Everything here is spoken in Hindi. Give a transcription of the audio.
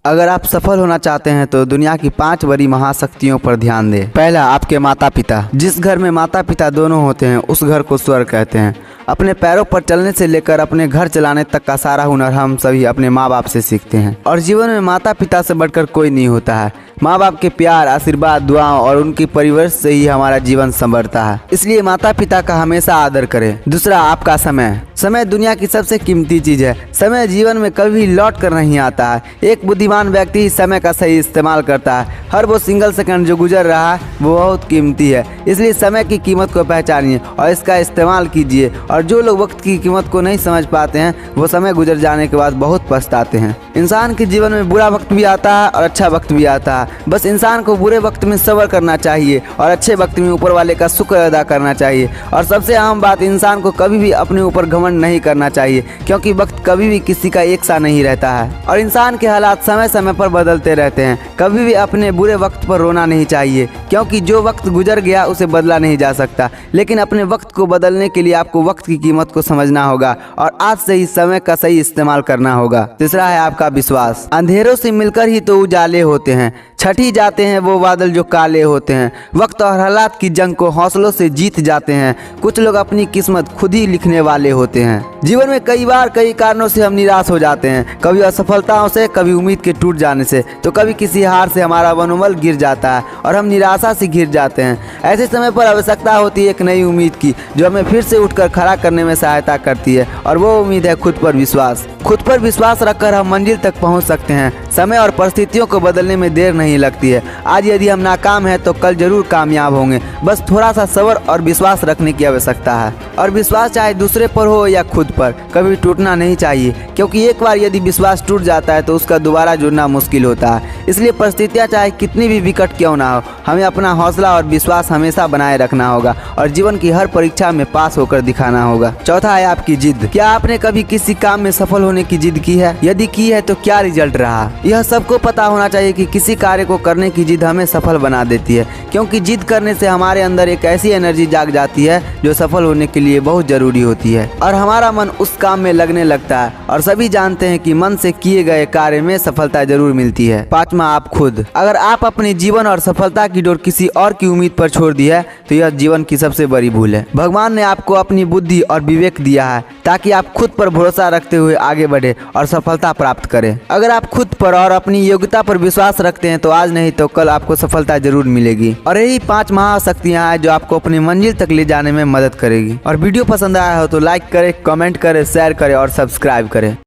अगर आप सफल होना चाहते हैं तो दुनिया की 5 बड़ी महाशक्तियों पर ध्यान दें। पहला, आपके माता पिता। जिस घर में माता पिता दोनों होते हैं उस घर को स्वर्ग कहते हैं। अपने पैरों पर चलने से लेकर अपने घर चलाने तक का सारा हुनर हम सभी अपने माँ बाप से सीखते हैं और जीवन में माता पिता से बढ़कर कोई नहीं होता है। माँ बाप के प्यार, आशीर्वाद, दुआओं और उनकी परवरिश से ही हमारा जीवन संवरता है, इसलिए माता पिता का हमेशा आदर करें। दूसरा, आपका समय। समय दुनिया की सबसे कीमती चीज है। समय जीवन में कभी लौट कर नहीं आता है। एक बुद्धिमान व्यक्ति ही समय का सही इस्तेमाल करता है। हर वो सिंगल सेकंड जो गुजर रहा है वो बहुत कीमती है, इसलिए समय की कीमत को पहचानिए और इसका इस्तेमाल कीजिए। और जो लोग वक्त की कीमत को नहीं समझ पाते हैं वो समय गुजर जाने के बाद बहुत पछताते हैं। इंसान के जीवन में बुरा वक्त भी आता है और अच्छा वक्त भी आता है। बस इंसान को बुरे वक्त में सब्र करना चाहिए और अच्छे वक्त में ऊपर वाले का शुक्र अदा करना चाहिए। और सबसे अहम बात, इंसान को कभी भी अपने ऊपर घमंड नहीं करना चाहिए, क्योंकि वक्त कभी भी किसी का एक सा नहीं रहता है और इंसान के हालात समय समय पर बदलते रहते हैं। कभी भी अपने बुरे वक्त पर रोना नहीं चाहिए, क्योंकि जो वक्त गुजर गया उसे बदला नहीं जा सकता। लेकिन अपने वक्त को बदलने के लिए आपको वक्त की कीमत को समझना होगा और आज से ही समय का सही इस्तेमाल करना होगा। तीसरा है आपका विश्वास। अंधेरों से मिलकर ही तो उजाले होते हैं, छठी जाते हैं वो बादल जो काले होते हैं। वक्त और हालात की जंग को हौसलों से जीत जाते हैं। कुछ लोग अपनी किस्मत खुद ही लिखने वाले होते हैं। जीवन में कई बार कई कारणों से हम निराश हो जाते हैं, कभी असफलताओं से, कभी उम्मीद के टूट जाने से, तो कभी किसी हार से हमारा मनोबल गिर जाता है और हम निराशा से घिर जाते हैं। ऐसे समय पर आवश्यकता होती है एक नई उम्मीद की, जो हमें फिर से उठकर खड़ा करने में सहायता करती है, और वो उम्मीद है खुद पर विश्वास। खुद पर विश्वास रखकर हम मंजिल तक पहुंच सकते हैं। समय और परिस्थितियों को बदलने में देर नहीं लगती है। आज यदि हम नाकाम हैं तो कल जरूर कामयाब होंगे। बस थोड़ा सा सब्र और विश्वास रखने की आवश्यकता है। और विश्वास चाहे दूसरे पर हो या खुद पर, कभी टूटना नहीं चाहिए, क्योंकि एक बार यदि विश्वास टूट जाता है तो उसका दोबारा जुड़ना मुश्किल होता है। इसलिए परिस्थितियाँ चाहे कितनी भी विकट क्यों ना हो, हमें अपना हौसला और विश्वास हमेशा बनाए रखना होगा और जीवन की हर परीक्षा में पास होकर दिखाना होगा। चौथा है आपकी जिद। क्या आपने कभी किसी काम में सफल होने की जिद की है? यदि की है तो क्या रिजल्ट रहा? यह सबको पता होना चाहिए कि किसी कार्य को करने की जिद हमें सफल बना देती है, क्योंकि जिद करने से हमारे अंदर एक ऐसी एनर्जी जाग जाती है जो सफल होने के लिए बहुत जरूरी होती है और हमारा मन उस काम में लगने लगता है। और सभी जानते हैं कि मन से किए गए कार्य में सफलता जरूर मिलती है। पांचवा, आप खुद। अगर आप अपने जीवन और सफलता की डोर किसी और की उम्मीद पर छोड़ दी है तो यह जीवन की सबसे बड़ी भूल है। भगवान ने आपको अपनी बुद्धि और विवेक दिया है ताकि आप खुद पर भरोसा रखते हुए आगे बढ़े और सफलता प्राप्त करें। अगर आप खुद पर और अपनी योग्यता पर विश्वास रखते हैं तो आज नहीं तो कल आपको सफलता जरूर मिलेगी। और यही 5 महाशक्तियाँ हैं जो आपको अपनी मंजिल तक ले जाने में मदद करेगी। और वीडियो पसंद आया हो तो लाइक करें, कमेंट करें, शेयर करें और सब्सक्राइब करें।